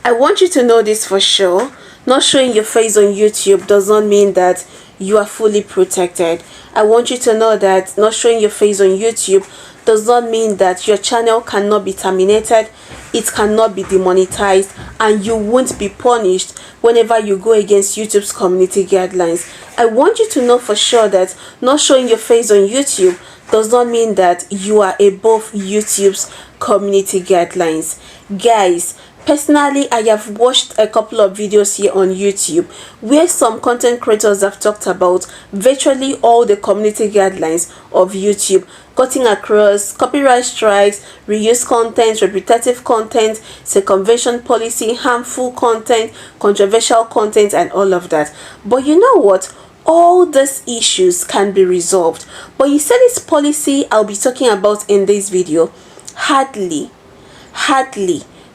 I want you to know this for sure. Not showing your face on YouTube does not mean that you are fully protected. I want you to know that not showing your face on YouTube does not mean that your channel cannot be terminated, it cannot be demonetized, and you won't be punished whenever you go against YouTube's community guidelines. I want you to know for sure that not showing your face on YouTube does not mean that you are above YouTube's community guidelines. Guys, personally, I have watched a couple of videos here on YouTube where some content creators have talked about virtually all the community guidelines of YouTube, cutting across copyright strikes, reuse content, repetitive content, circumvention policy, harmful content, controversial content, and all of that. But you know what? All these issues can be resolved. But you see this policy I'll be talking about in this video? Hardly.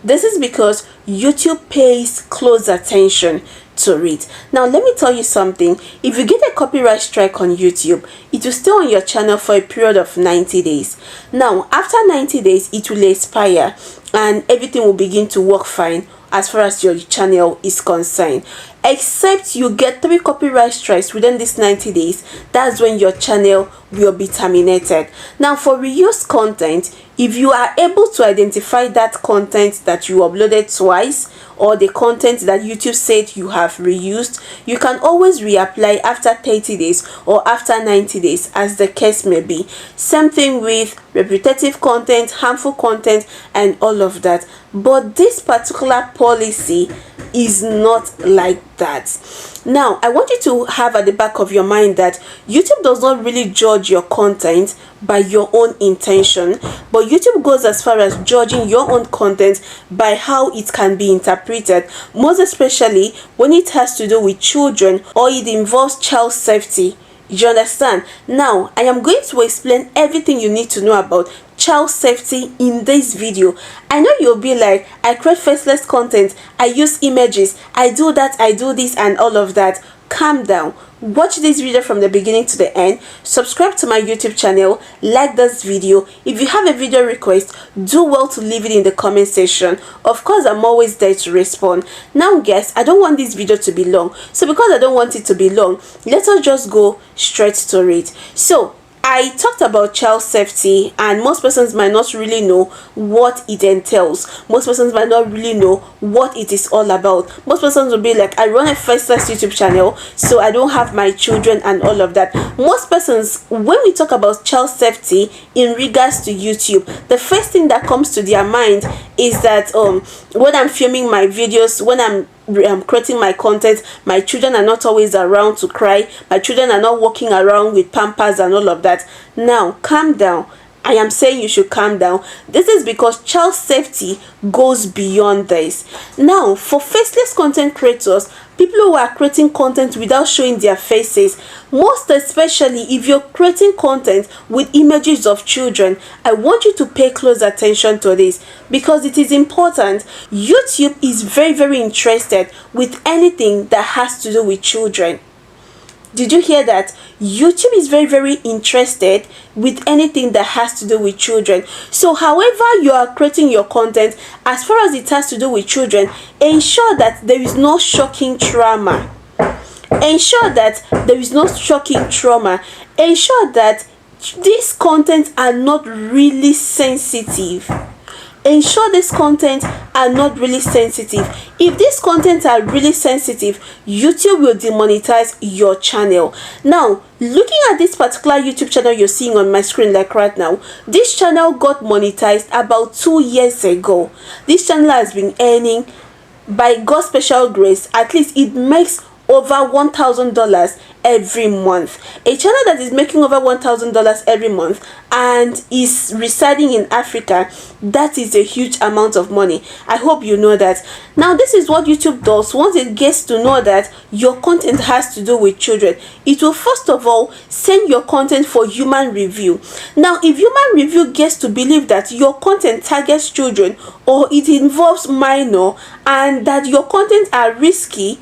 This is because YouTube pays close attention to it. Now let me tell you something. If you get a copyright strike on YouTube, it will stay on your channel for a period of 90 days. Now after 90 days it will expire and everything will begin to work fine as far as your channel is concerned, except you get 3 copyright strikes within this 90 days. That's when your channel will be terminated. Now for reused content, if you are able to identify that content that you uploaded twice, or the content that YouTube said you have reused, you can always reapply after 30 days or after 90 days, as the case may be. Same thing with repetitive content, harmful content, and all of that. But this particular policy is not like that. Now I want you to have at the back of your mind that YouTube does not really judge your content by your own intention, but YouTube goes as far as judging your own content by how it can be interpreted, most especially when it has to do with children or it involves child safety. You understand? Now I am going to explain everything you need to know about child safety in this video. I know you'll be like, I create faceless content, I use images, I do that, I do this, and all of that. Calm down. Watch this video from the beginning to the end. Subscribe to my YouTube channel, like this video. If you have a video request, do well to leave it in the comment section. Of course, I'm always there to respond. Now guys, I don't want this video to be long, so because I don't want it to be long, let us just go straight to it. So I talked about child safety, and most persons might not really know what it entails. Most persons might not really know what it is all about. Most persons will be like, I run a Faceless YouTube channel, so I don't have my children and all of that. Most persons, when we talk about child safety in regards to YouTube, the first thing that comes to their mind is that when I'm filming my videos, when I'm creating my content, my children are not always around to cry, my children are not walking around with pampers and all of that. Now calm down. I am saying you should calm down. This is because child safety goes beyond this. Now for faceless content creators, people who are creating content without showing their faces, most especially if you're creating content with images of children, I want you to pay close attention to this because it is important. YouTube is very interested with anything that has to do with children. Did you hear that? YouTube is very interested with anything that has to do with children. So however you are creating your content, as far as it has to do with children, ensure that there is no shocking trauma. Ensure that there is no shocking trauma. Ensure that these contents are not really sensitive. Ensure this content are not really sensitive. If these contents are really sensitive, YouTube will demonetize your channel. Now looking at this particular YouTube channel you're seeing on my screen like right now, this channel got monetized about 2 years ago. This channel has been earning, by God's special grace, at least it makes over $1,000 every month. A channel that is making over $1,000 every month and is residing in Africa, that is a huge amount of money. I hope you know that. Now this is what YouTube does. Once it gets to know that your content has to do with children, it will first of all send your content for human review. Now if human review gets to believe that your content targets children or it involves minor and that your content are risky,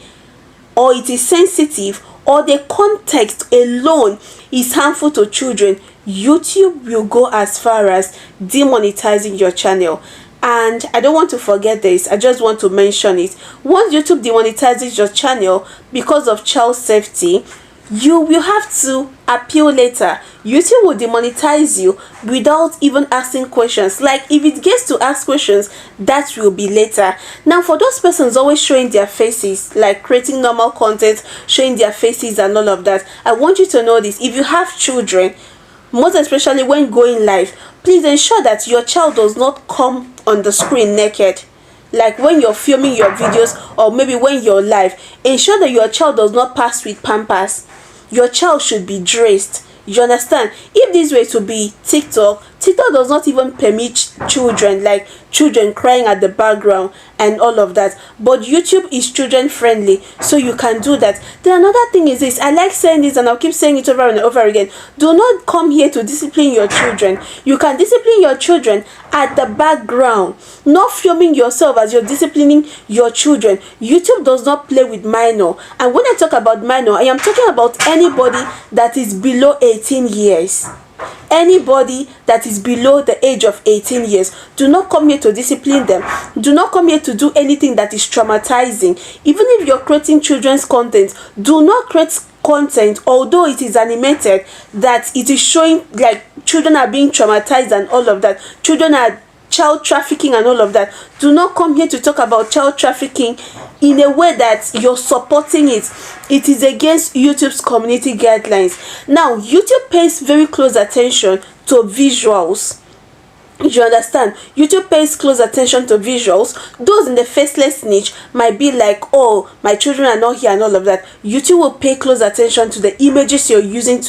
or it is sensitive, or the context alone is harmful to children, YouTube will go as far as demonetizing your channel. And I don't want to forget this, I just want to mention it. Once YouTube demonetizes your channel because of child safety, you will have to appeal later. YouTube will demonetize you without even asking questions. Like, if it gets to ask questions, that will be later. Now, for those persons always showing their faces, like creating normal content, showing their faces and all of that, I want you to know this. If you have children, most especially when going live, please ensure that your child does not come on the screen naked. Like when you're filming your videos, or maybe when you're live, ensure that your child does not pass with pampers. Your child should be dressed. You understand? If this were to be TikTok does not even permit children, like children crying at the background and all of that. But YouTube is children friendly, so you can do that. Then another thing is this, I like saying this and I'll keep saying it over and over again. Do not come here to discipline your children. You can discipline your children at the background, not filming yourself as you're disciplining your children. YouTube does not play with minor. And when I talk about minor, I am talking about anybody that is below 18 years. Anybody that is below the age of 18 years. Do not come here to discipline them. Do not come here to do anything that is traumatizing. Even if you're creating children's content, do not create content, although it is animated, that it is showing like children are being traumatized and all of that. Children are child trafficking and all of that. Do not come here to talk about child trafficking in a way that you're supporting it. It is against YouTube's community guidelines. Now, YouTube pays very close attention to visuals. You understand? YouTube pays close attention to visuals. Those in the faceless niche might be like, oh, my children are not here and all of that. YouTube will pay close attention to the images you're using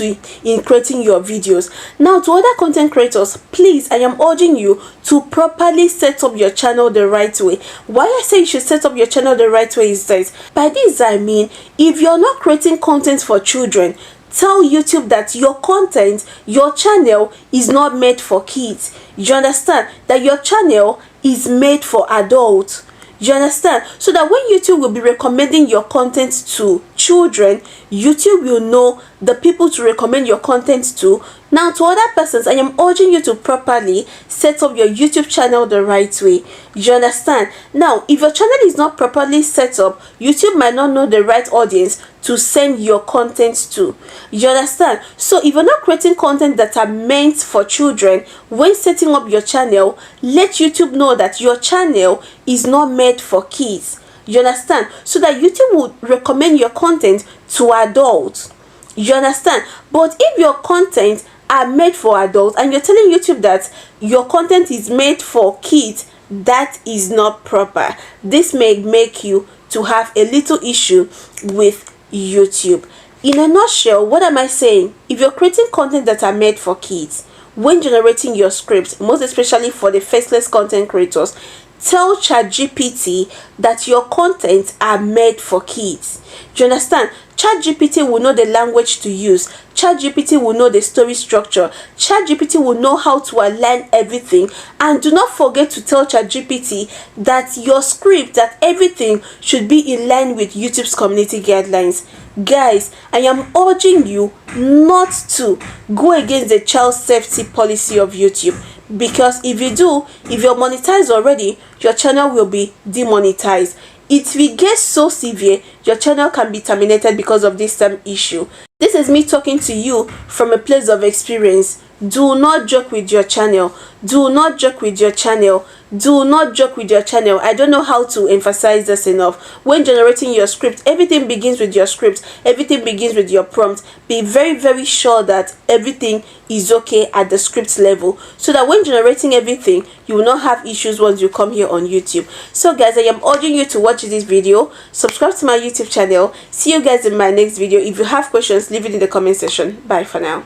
in creating your videos. Now, to other content creators, please, I am urging you to properly set up your channel the right way. Why I say you should set up your channel the right way is this. By this I mean, if you're not creating content for children, tell YouTube that your content, your channel is not made for kids. You understand? That your channel is made for adults. You understand? So that when YouTube will be recommending your content to children, YouTube will know the people to recommend your content to. Now, to other persons, I am urging you to properly set up your YouTube channel the right way. You understand? Now, if your channel is not properly set up, YouTube might not know the right audience to send your content to. You understand? So if you're not creating content that are meant for children, when setting up your channel, let YouTube know that your channel is not made for kids. You understand? So that YouTube would recommend your content to adults. You understand? But if your content are made for adults and you're telling YouTube that your content is made for kids, that is not proper. This may make you to have a little issue with YouTube. In a nutshell, what am I saying? If you're creating content that are made for kids, when generating your scripts, most especially for the faceless content creators, tell ChatGPT that your content are made for kids. Do you understand? ChatGPT will know the language to use. ChatGPT will know the story structure. ChatGPT will know how to align everything. And do not forget to tell ChatGPT that your script, that everything should be in line with YouTube's community guidelines. Guys, I am urging you not to go against the child safety policy of YouTube. Because if you do, if you're monetized already, your channel will be demonetized. It will get so severe, your channel can be terminated because of this same issue. This is me talking to you from a place of experience. Do not joke with your channel. Do not joke with your channel. Do not joke with your channel. I don't know how to emphasize this enough. When generating your script, everything begins with your script. Everything begins with your prompt. Be very, very sure that everything is okay at the script level, so that when generating everything, you will not have issues once you come here on YouTube. So guys, I am urging you to watch this video. Subscribe to my YouTube channel. See you guys in my next video. If you have questions, leave it in the comment section. Bye for now.